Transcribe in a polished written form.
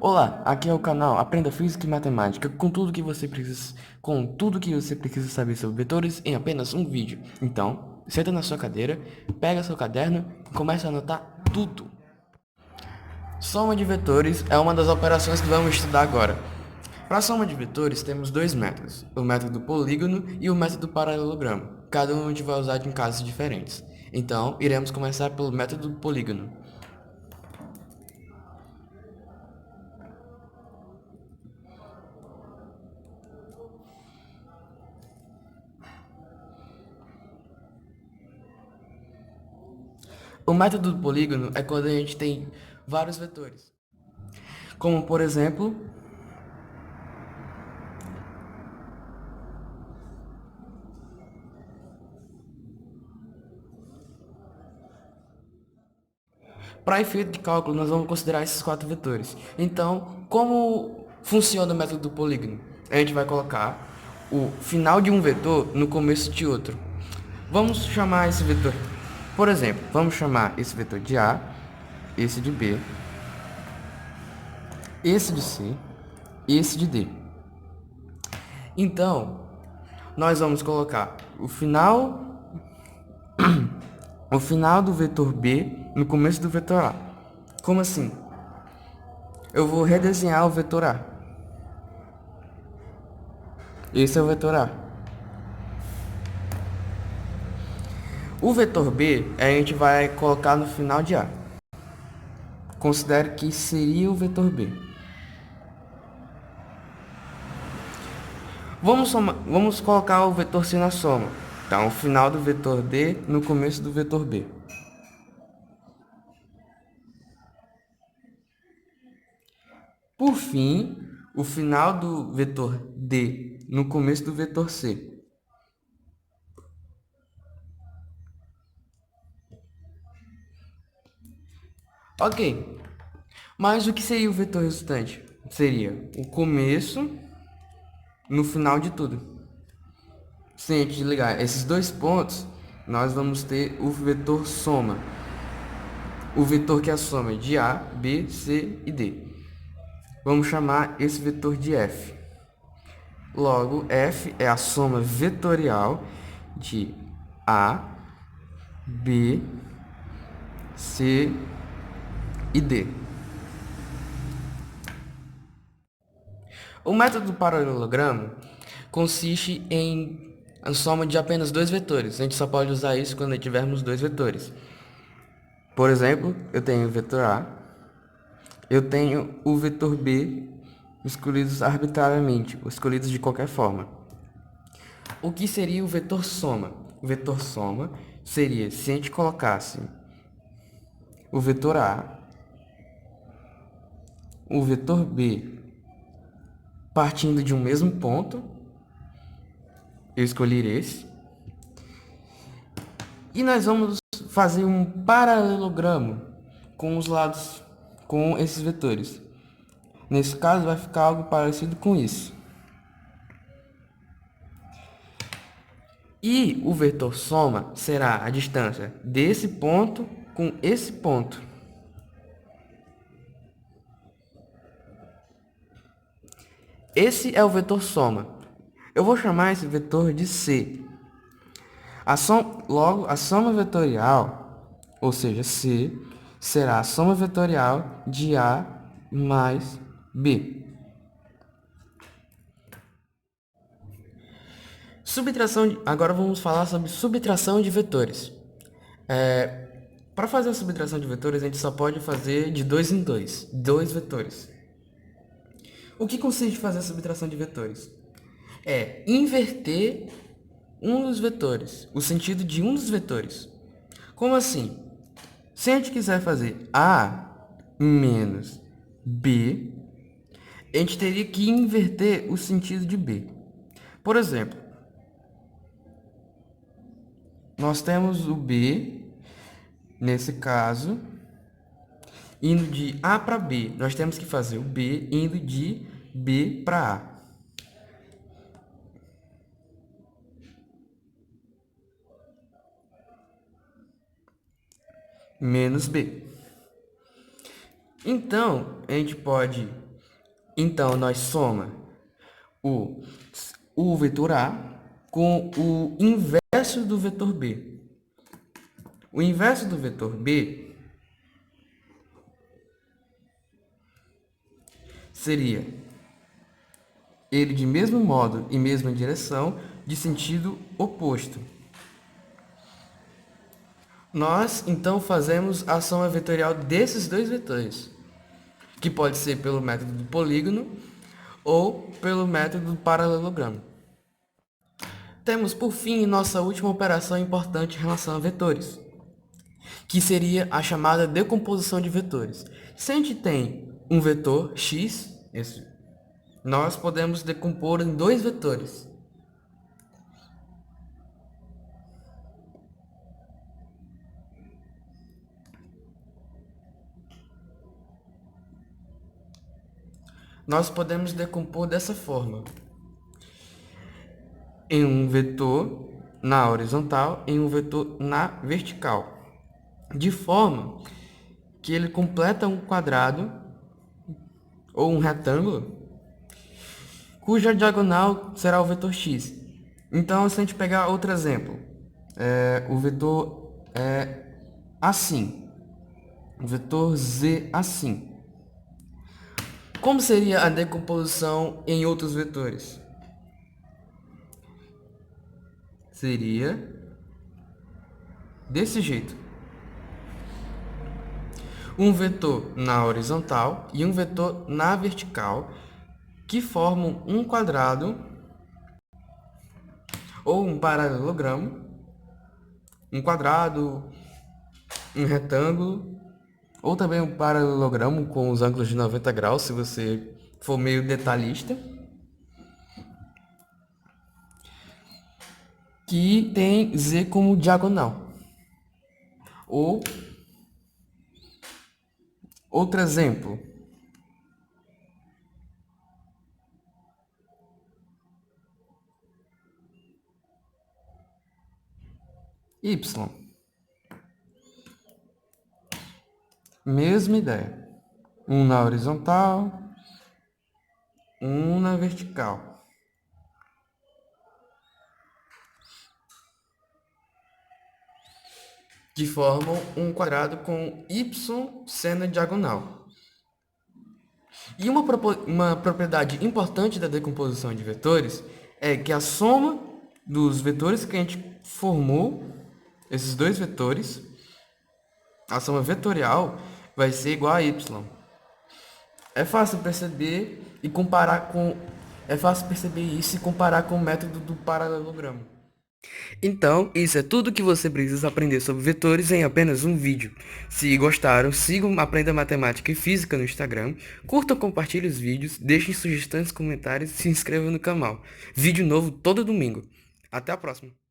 Olá, aqui é o canal Aprenda Física e Matemática com tudo que você precisa saber sobre vetores em apenas um vídeo. Então, senta na sua cadeira, pega seu caderno e começa a anotar tudo. Soma de vetores é uma das operações que vamos estudar agora. Para a soma de vetores temos dois métodos, o método polígono e o método paralelogramo. Cada um a gente vai usar em casos diferentes. Então, iremos começar pelo método polígono. O método do polígono é quando a gente tem vários vetores. Como, por exemplo, para efeito de cálculo, nós vamos considerar esses quatro vetores. Então, como funciona o método do polígono? A gente vai colocar o final de um vetor no começo de outro. Vamos chamar esse vetor, por exemplo, vamos chamar esse vetor de A, esse de B, esse de C e esse de D. Então, nós vamos colocar o final do vetor B no começo do vetor A. Como assim? Eu vou redesenhar o vetor A. Esse é o vetor A. O vetor B a gente vai colocar no final de A. Considere que seria o vetor B. Vamos colocar o vetor C na soma. Então, o final do vetor D no começo do vetor B. Por fim, o final do vetor D no começo do vetor C. Ok, mas o que seria o vetor resultante? Seria o começo no final de tudo. Se a gente ligar esses dois pontos, nós vamos ter o vetor soma. O vetor que é a soma de A, B, C e D. Vamos chamar esse vetor de F. Logo, F é a soma vetorial de A, B, C e D. O método do paralelogramo consiste em a soma de apenas dois vetores. A gente só pode usar isso quando tivermos dois vetores. Por exemplo, eu tenho o vetor A, eu tenho o vetor B escolhidos arbitrariamente, ou escolhidos de qualquer forma. O que seria o vetor soma? O vetor soma seria se a gente colocasse o vetor A, o vetor B partindo de um mesmo ponto, eu escolhi esse, e nós vamos fazer um paralelogramo com os lados, com esses vetores. Nesse caso vai ficar algo parecido com isso. E o vetor soma será a distância desse ponto com esse ponto. Esse é o vetor soma. Eu vou chamar esse vetor de C. Logo, a soma vetorial, ou seja, C, será a soma vetorial de A mais B. Agora vamos falar sobre subtração de vetores. Para fazer a subtração de vetores, a gente só pode fazer de dois em dois vetores. O que consiste em fazer a subtração de vetores? É inverter um dos vetores, o sentido de um dos vetores. Como assim? Se a gente quiser fazer A menos B, a gente teria que inverter o sentido de B. Por exemplo, nós temos o B, nesse caso, indo de A para B. Nós temos que fazer o B indo de B para A. Menos B. Então, a gente pode Então, nós soma o, o vetor A com o inverso do vetor B. O inverso do vetor B seria ele de mesmo modo e mesma direção, de sentido oposto. Nós, então, fazemos a soma vetorial desses dois vetores, que pode ser pelo método do polígono ou pelo método do paralelogramo. Temos, por fim, nossa última operação importante em relação a vetores, que seria a chamada decomposição de vetores. Se a gente tem um vetor x, nós podemos decompor em dois vetores. Nós podemos decompor dessa forma: em um vetor na horizontal, em um vetor na vertical, de forma que ele completa um quadrado ou um retângulo cuja diagonal será o vetor x. Então, se a gente pegar outro exemplo, o vetor é assim, o vetor z assim. Como seria a decomposição em outros vetores? Seria desse jeito: um vetor na horizontal e um vetor na vertical, que formam um quadrado ou um paralelogramo, um quadrado, um retângulo, ou também um paralelogramo com os ângulos de 90 graus, se você for meio detalhista, que tem z como diagonal. Ou outro exemplo: y. Mesma ideia. Um na horizontal, um na vertical. Que formam um quadrado com y sendo diagonal. E uma propriedade importante da decomposição de vetores é que a soma dos vetores que a gente formou, esses dois vetores, a soma vetorial vai ser igual a y. É fácil perceber isso e comparar com o método do paralelogramo. Então, isso é tudo que você precisa aprender sobre vetores em apenas um vídeo. Se gostaram, sigam Aprenda Matemática e Física no Instagram, curtam, compartilhem os vídeos, deixem sugestões, comentários e se inscrevam no canal. Vídeo novo todo domingo. Até a próxima!